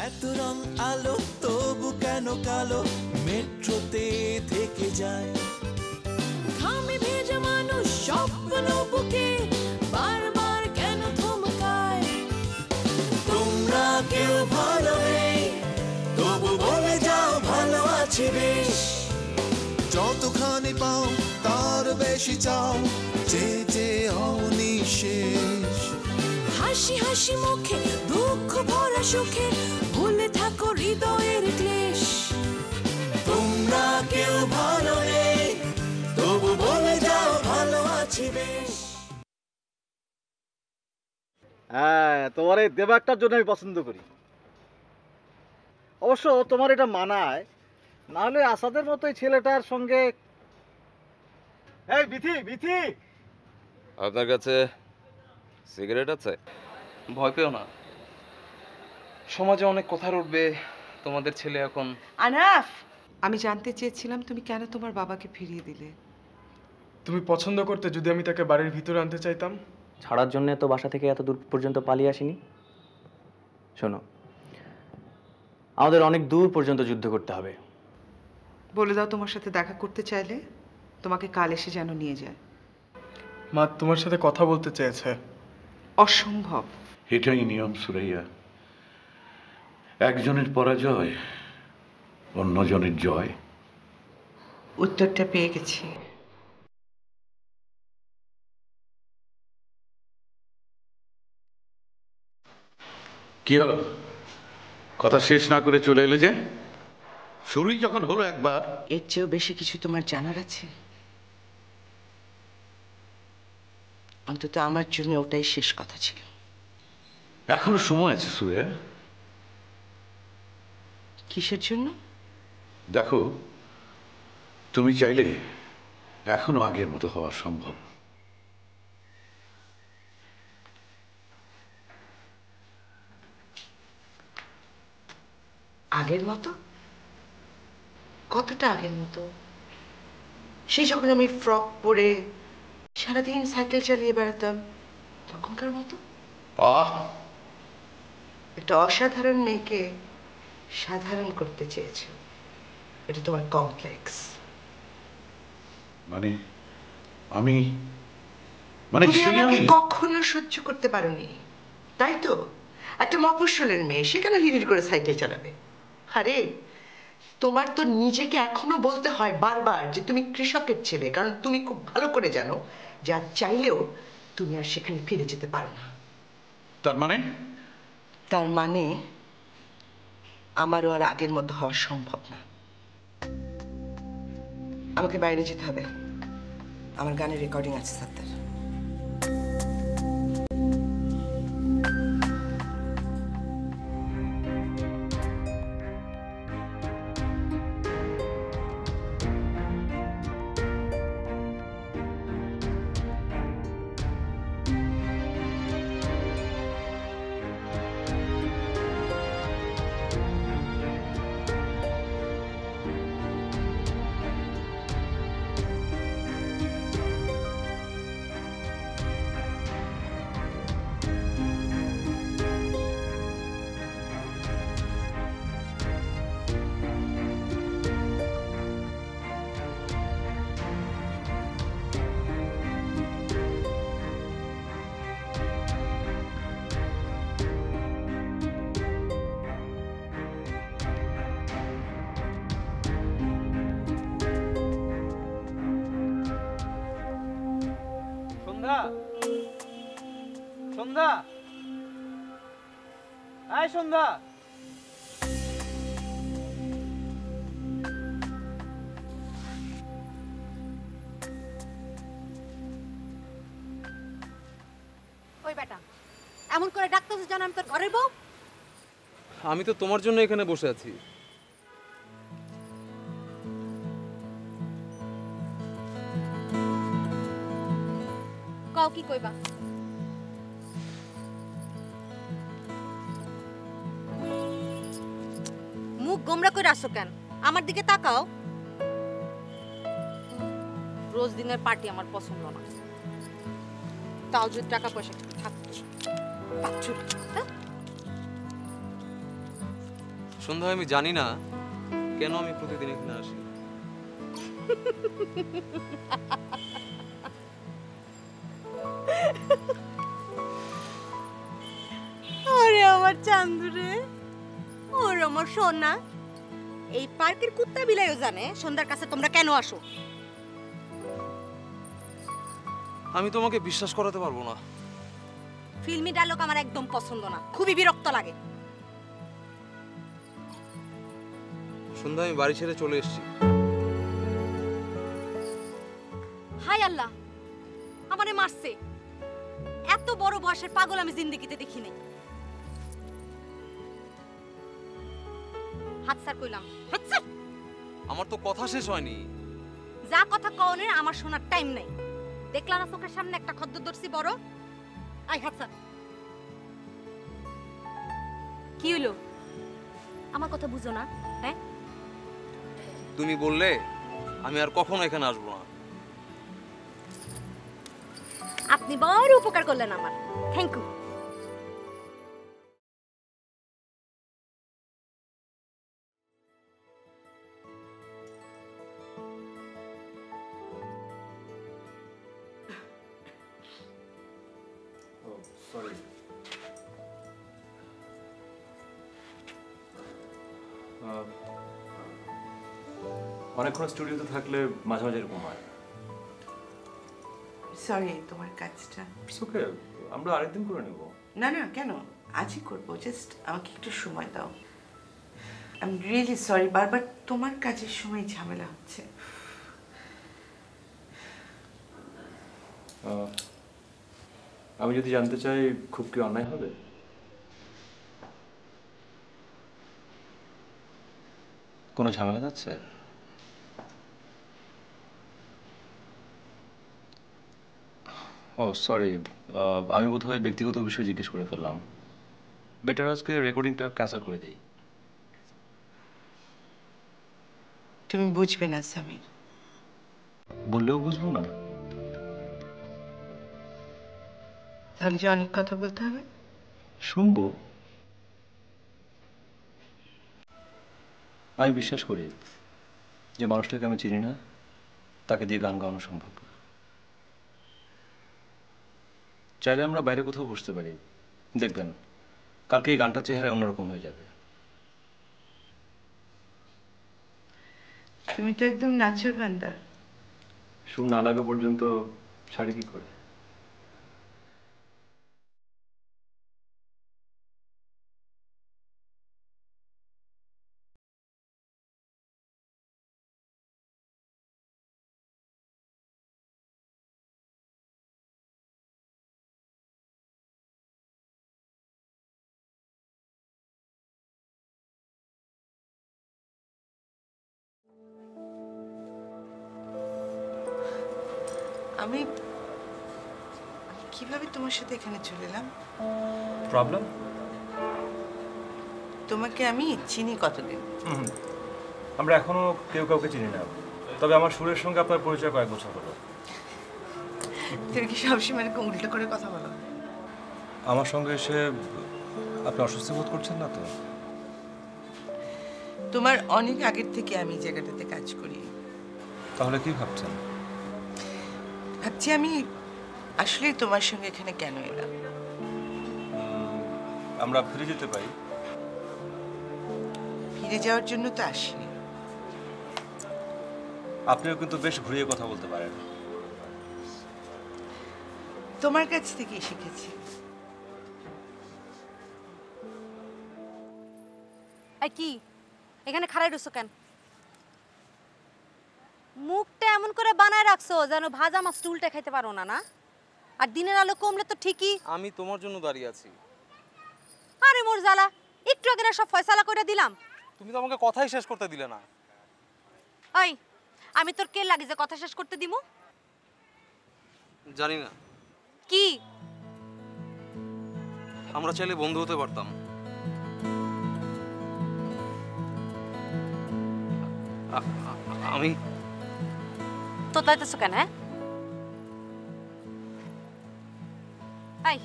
এত রং আলো তবু কেন কালো মেট্রোতে থেকে যায় ঘামে ভেজা মানুষ স্বপ্ন বুকে বারবার কেন থমকায় তোমরা কেউ ভালো নেই তবু বলে যাও ভালো আছি বেশ যতখানি পাও তার বেশি চাও যে যে অনিশেষ হাসি হাসি মুখে দুঃখ ভরা সুখে ভুলে থাকো হৃদয়ের ক্লেশ তোমরা কেউ ভালো নেই তবু বলে যাও ভালো আছি বেশ। হ্যাঁ, তোমার এই দেবাকটার জন্য আমি পছন্দ করি। অবশ্য তোমার এটা মানায়, না হলে আসাদের মতো এই ছেলেটার সঙ্গে। এই বিথি, বিথি, আপনার কাছে সিগারেট আছে? ভয় পেও না, সমাজে অনেক কথা উঠবে। তোমাদের ছেলে এখন। আনাফ, আমি জানতে চেয়েছিলাম তুমি কেন তোমার বাবাকে ফিরিয়ে দিলে। তুমি পছন্দ করতে যদি আমি তাকে বাড়ির ভিতরে আনতে চাইতাম? ছাড়ার জন্য তো বাসা থেকে এত দূর পর্যন্ত পালিয়ে আসিনি। শোনো, আমাদের অনেক দূর পর্যন্ত যুদ্ধ করতে হবে। বলে দাও তোমার সাথে দেখা করতে চাইলে তোমাকে কাল এসে যেন নিয়ে যায়। মা তোমার সাথে কথা বলতে চেয়েছে। অসম্ভব। এটাই নিয়ম সুরাইয়া, একজনের পরাজয় অন্যজনের জয়। উত্তরটা পেয়ে গেছি। কি হলো, কথা শেষ না করে চলে এলে যে? শুরুই যখন হলো একবার। এর চেয়েও বেশি কিছু তোমার জানার আছে? অন্তত আমার জন্য ওটাই শেষ কথা ছিল। এখনো সময় আছে সুরাইয়া। কিসের জন্য? দেখো, তুমি চাইলে এখনো আগের মতো হওয়া সম্ভব। আগের মতো? কতটা আগের মতো? সেই যখন আমি ফ্রক পরে সারাদিন সাইকেল চালিয়ে বেড়াতাম, তখনকার মতো? একটা অসাধারণ মেয়েকে সাধারণ করতে চেয়েছো, এটা তোমার কমপ্লেক্স। মানে আমি তুমি আমাকে কখনো সহ্য করতে পারোনি, তাই তো? একটা মফস্বলের মেয়ে, সে কেন হিড়ির করে সাইকেল চালাবে? আরে তোমার তো নিজেকে এখনো বলতে হয় বারবার যে তুমি কৃষকের ছেলে, কারণ তুমি খুব ভালো করে জানো যে আর চাইলেও তুমি আর সেখানে ফিরে যেতে পারো না। তার মানে? তার মানে আমারও আর আগের মতো হওয়া সম্ভব না। আমাকে বাইরে যেতে হবে, আমার গানের রেকর্ডিং আছে সাত্তার। সন্ধ্যা, এই সন্ধ্যা, ওই বেটা এমন করে ডাকতেছিস যেন আমি তোর ঘরের বউ। আমি তো তোমার জন্য এখানে বসে আছি। কও কি কইবা? মুখ গোমরা করে আসো কেন? আমার দিকে তাকাও। রোজ দিনের পার্টি আমার পছন্দ না, তাও যদি টাকা পয়সা থাকতো। সন্ধ্যায় আমি জানি না কেন আমি প্রতিদিন এখানে আসি। আরে আমার চান্দুরে, ওর আমার সোনা। এই পার্কের কুত্তা বিলাইও জানে সন্ধ্যার কাছে তোমরা কেন আসো। আমি তোমাকে বিশ্বাস করাতে পারবো না। ফিল্মি ডায়লগ আমার একদম পছন্দ না, খুবই বিরক্ত লাগে। সন্ধ্যা আমি বাড়ি ছেড়ে চলে এসেছি। হাই আল্লাহ, আমারে মারছে। এত বড় বয়সের পাগল আমি জিন্দেগিতে দেখি নাই। হাত স্যার কইলাম, হাত স্যার। আমার তো কথা শেষ হয়নি। যা কথা কওনের আমার শোনার টাইম নাই। দেখলা না চোখের সামনে একটা খদ্দরদর্শী বড়। আই হাত স্যার। কি হলো? আমার কথা বুঝো না? হ্যাঁ, তুমি বললে আমি আর কখনো এখানে আসবো না। আপনি বড় উপকার করলেন আমার। Thank you. সরি, অনেকক্ষণ স্টুডিওতে থাকলে মাঝে মাঝে এরকম হয়। সরি, তোমার কাজটা। ওকে, আমরা আরেকদিন করে নেব। না না, কেন, আজই করবো। জাস্ট আমাকে একটু সময় দাও। আই এম রিয়েলি সরি, বারবার তোমার কাজের সময় ঝামেলা হচ্ছে। আমি যদি জানতে চাই খুব কি অন্যায় হবে? কোনো ঝামেলা যাচ্ছে? ও সরি, আমি বোধহয় ব্যক্তিগত বিষয় জিজ্ঞেস করে ফেললাম। বেটার আজকে রেকর্ডিংটা ক্যান্সেল করে দিই। তুমি বুঝবে না সামির। বললেও বুঝবো না? তাহলে যে অনেক কথা বলতে হবে। শুনবো। আমি বিশ্বাস করি যে মানুষটাকে আমি চিনি না, তাকে দিয়ে গান গাওয়ানো সম্ভব। চাইলে আমরা বাইরে কোথাও বসতে পারি, দেখবেন কালকে এই গানটার চেহারা অন্যরকম হয়ে যাবে। তুমি তো একদম নাচের গান্ডা। সুর না লাগা পর্যন্ত ছাড়ি কি করে? আমি কিভাবে তোমার সাথে এখানে চলে এলাম? প্রবলেম? তোমাকে আমি চিনি কতদিন? আমরা এখনো কেউ কাউকে চিনি না, তবে আমার সুরের সঙ্গে আপনার পরিচয় কয়েক বছর হলো। তুমি কি সবসময় এরকম উল্টো করে কথা বলো? আমার সঙ্গে এসে আপনি অস্বস্তি বোধ করছেন না তো? তোমার অনেক আগের থেকে আমি এই জায়গাটাতে কাজ করি। তাহলে কি ভাবছেন? ভাবছি আমি আসলে তোমার সঙ্গে এখানে কেন এলাম। আমরা ফিরে যেতে পারি। ফিরে যাওয়ার জন্য তো আসিনি। আপনিও কিন্তু বেশ ঘুরিয়ে কথা বলতে পারেন। তোমার কাছ থেকেই শিখেছি। এই কি এখানে খাড়াই রইছো কেন? মুখটা এমন করে বানায় রাখছো যেন ভাজা মাছ উল্টে খাইতে পারো না। না আর দিনের আলো কমলে তো ঠিকই। আমি তোমার জন্য দাঁড়িয়ে আছি। আরে মোর জ্বালা, একটু আগে না সব ফয়সালা করে দিলাম। তুমি তো আমাকে কথাই শেষ করতে দিলে না। ওই আমি তোর কে লাগে যে কথা শেষ করতে দিমু? জানি না। কি আমরা চাইলে বন্ধু হতে পারতাম। আমি তো তাইতেছো কেন? হ্যাঁ এই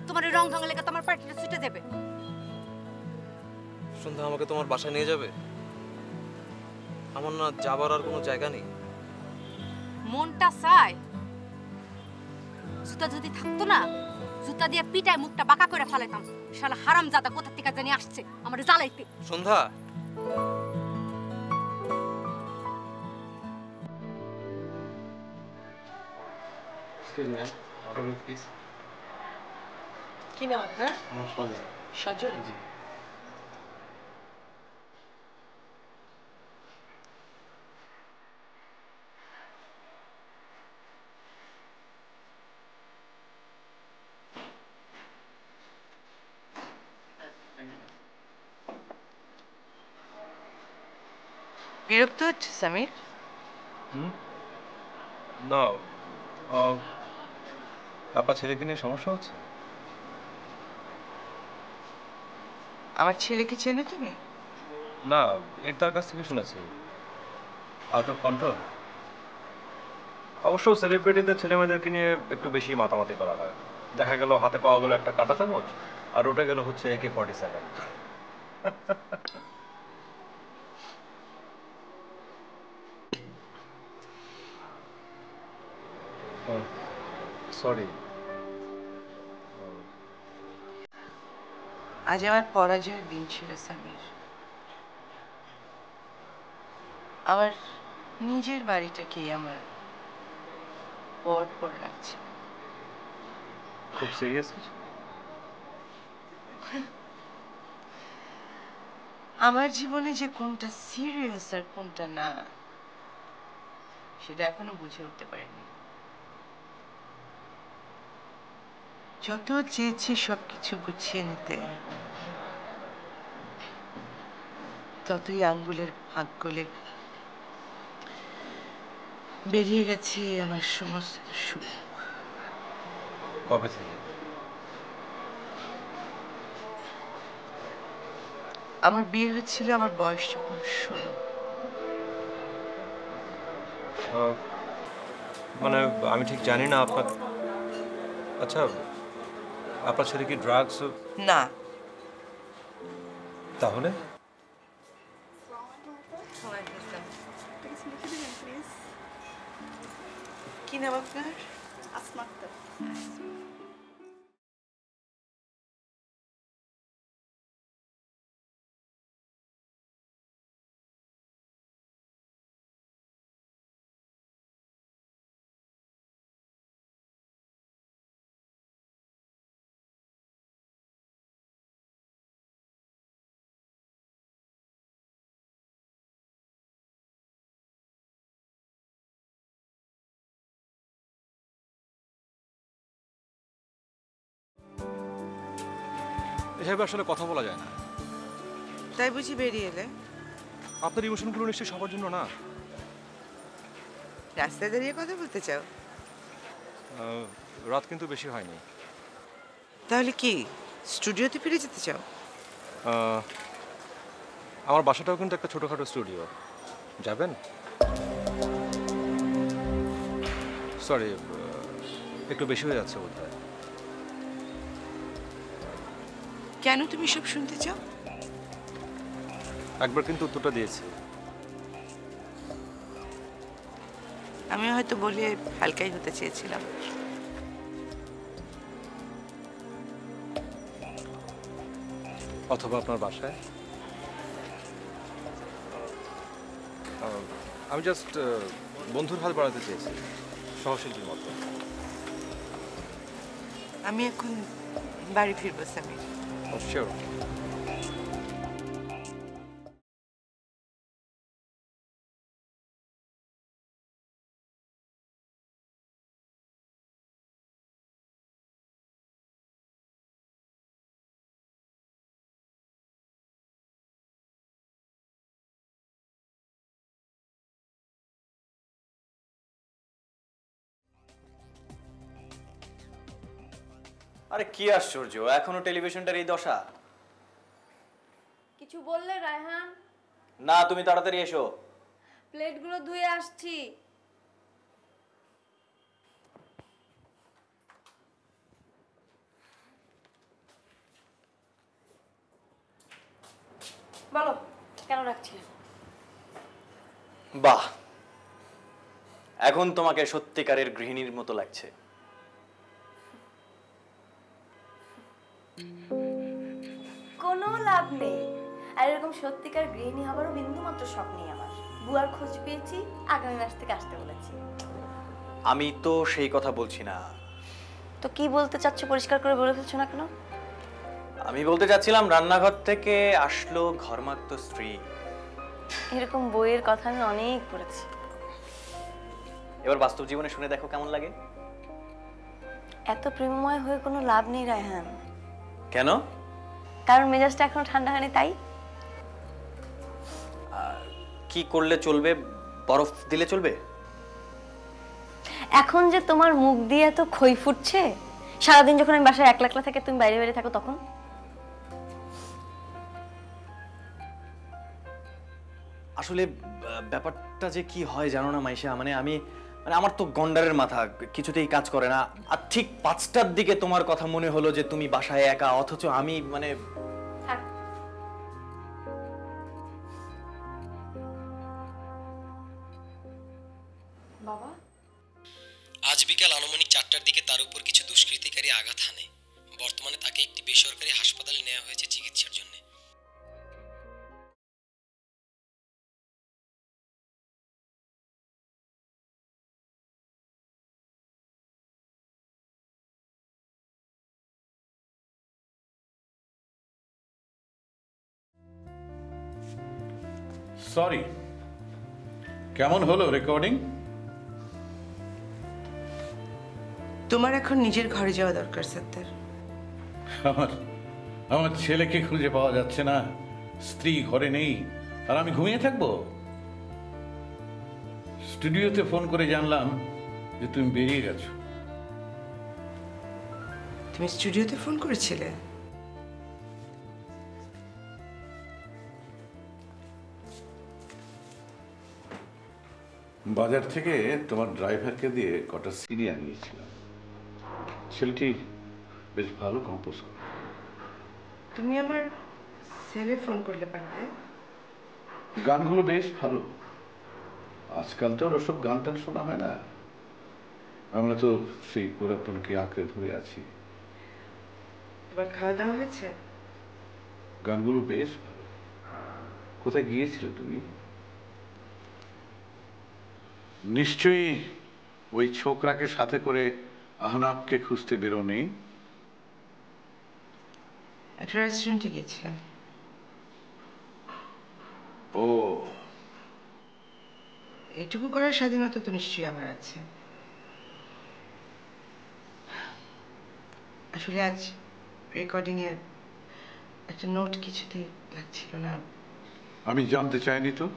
তোমার রং ঢঙে লেগে তোমার পার্টিটা ছুটে যাবে। সন্ধ্যা আমাকে তোমার বাসায় নিয়ে যাবে? আমার না যাবার আর কোনো জায়গা নেই। মনটা চায় জুতা যদি থাকতো না, জুতা দিয়ে পিটায় মুখটা বাঁকা করে ফেলাইতাম। শালা হারামজাদা কোথা থেকে জানি আসছে আমার জ্বালাইতে। সন্ধ্যা, কি নাম আপনার? সজল। বিরক্ত হচ্ছে সামির? না, আপনার ছেলেকে নিয়ে সমস্যা হচ্ছে? আমার ছেলেকে চেনো তুমি? না, এর তার কাছ থেকে শুনেছি আউট অফ কন্ট্রোল। অবশ্য সেলিব্রিটিদের ছেলেমেয়েদেরকে নিয়ে একটু বেশি মাতামাতি করা হয়। দেখা গেল হাতে পাওয়া গেল একটা কাঁটা চামচ, আর ওটা গেল হচ্ছে AK-47। সরি। আজ আমার পরাজয়ের দিন ছিল সামির। আমার নিজের বাড়িটাকেই আমার পর লাগছে। খুব সিরিয়াস? আমার জীবনে যে কোনটা সিরিয়াস আর কোনটা না সেটা এখনো বুঝে উঠতে পারিনি। যত চেয়েছি সবকিছু গুছিয়ে নিতে, ততই আঙ্গুলের ফাঁক গলে বেরিয়ে গেছে আমার সমস্ত সুখ। কবে থেকে? আমার বিয়ে হচ্ছিল আমার বয়স যখন 16। মানে আমি ঠিক জানি না আপনার। আচ্ছা, আপনার ছেলে কি ড্রাগস? না। তাহলে কি নাম আপনার? আসমা আক্তার। এভাবে আসলে কথা বলা যায় না। তাই বুঝি বেরিয়ে এলে? আপনার ইমোশনগুলো নিশ্চয়ই সবার জন্য না। রাস্তায় দাঁড়িয়ে কথা বলতে চাও? রাত কিন্তু বেশি হয়নি। তাহলে কি স্টুডিওতে ফিরে যেতে চাও? আমার বাসাটাও কিন্তু একটা ছোটখাটো স্টুডিও। যাবেন? সরি, একটু বেশি হয়ে যাচ্ছে বোধহয়। কেন তুমি সব শুনতে চাও? একবার কিন্তু উত্তরটা দিয়েছি। আমি হয়তো বলে হালকাই হতে চেয়েছিলাম। অথবা আপনার বাসায়। আমি জাস্ট বন্ধুর হাত বাড়াতে চেয়েছি, সহশিল্পীর মতো। আমি এখন বাড়ি ফিরবো সামির। শিওর। আরে কি আশ্চর্য, এখনো টেলিভিশনটার এই দশা? কিছু বললে রায়হান? না, তুমি তাড়াতাড়ি এসো। প্লেটগুলো ধুয়ে আসছি। বলো কেন রাখছিলে? বাহ, এখন তোমাকে সত্যিকারের গৃহিণীর মতো লাগছে। কোনো লাভ নেই, আর এরকম সত্যিকার গৃহিণী হবারও বিন্দু মাত্র শখ নেই আমার। বুয়ার খোঁজ পেয়েছি, আগামী মাস থেকে আসতে বলেছি। আমি তো সেই কথা বলছি না। তো কি বলতে চাচ্ছ পরিষ্কার করে বলে ফেলছো না কেন? আমি বলতে চাচ্ছিলাম রান্নাঘর থেকে আসলো ঘরমাক্ত স্ত্রী। এরকম বইয়ের কথা আমি অনেক পড়েছি। এবার বাস্তব জীবনে শুনে দেখো কেমন লাগে। এত প্রেমময় হয়ে কোনো লাভ নেই রায়হান। কেন? কারণ মেজাজটা এখনো ঠান্ডা হয়নি তাই। কি করলে চলবে? বরফ দিলে চলবে? এখন যে তোমার মুখ দিয়ে এত খই ফুটছে, সারাদিন যখন আমি বাসায় একলা একলা থেকে তুমি বাইরে বাইরে থাকো তখন? আসলে ব্যাপারটা যে কি হয় জানো না মাইশা, মানে আমার তো গন্ডারের মাথা কিছুতেই কাজ করে না। আর ঠিক 5টার দিকে তোমার কথা মনে হলো যে তুমি বাসায় একা, অথচ আমি বাবা, আজ বিকাল আনুমানিক 4টার দিকে তার উপর কিছু দুষ্কৃতিকারী আঘাত হানে। বর্তমানে তাকে একটি বেসরকারি হাসপাতালে নেওয়া হয়েছে চিকিৎসার জন্য। সরি, কেমন হলো রেকর্ডিং? তোমার এখন নিজের ঘরে যাওয়া দরকার সত্তর। আমার ছেলেকে খুঁজে পাওয়া যাচ্ছে না, স্ত্রী ঘরে নেই, আর আমি ঘুমিয়ে থাকবো? স্টুডিওতে ফোন করে জানলাম যে তুমি বেরিয়ে গেছো। তুমি স্টুডিওতে ফোন করেছিলে? বাজার থেকে তোমার ড্রাইভারকে দিয়ে কটা সিডি আনিয়েছিলাম। ছেলেটি বেশ ভালো কম্পোজ করে। তুমি আমার সেলে ফোন করলে পারবে? গানগুলো বেশ ভালো। আজকাল তো ওসব গান টান শোনা হয় না, আমরা তো সেই পুরাতনকে আঁকড়ে ধরে আছি। তোমার খাওয়া দাওয়া হয়েছে? গানগুলো বেশ ভালো। কোথায় গিয়েছিলে তুমি? নিশ্চয়ই ওই ছোকরাকে সাথে করে আহনাবকে খুঁজতে বেরোনি? একটা রেস্টুরেন্টে গেছিলাম। ও, এটুকু করার স্বাধীনতা তো নিশ্চয়ই আমার আছে। আসলে আজ রেকর্ডিং এর একটা নোট কিছুতেই লাগছিল না। আমি জানতে চাইনি তো।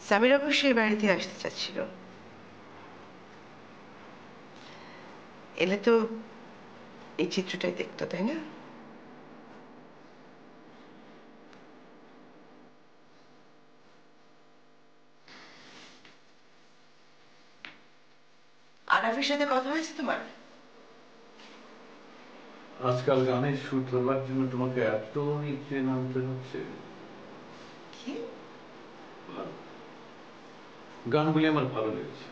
সামির অবশ্যই বাড়িতে আসতে চাচ্ছিল, এলে তো এই চিত্রটাই দেখতো, তাই না? আরাফের সাথে কথা হয়েছে তোমার? আজকাল গানের সুর ধরবার জন্য তোমাকে এত নিচে নামতে হচ্ছে। কি? গানগুলি আমার ভালো লেগেছে।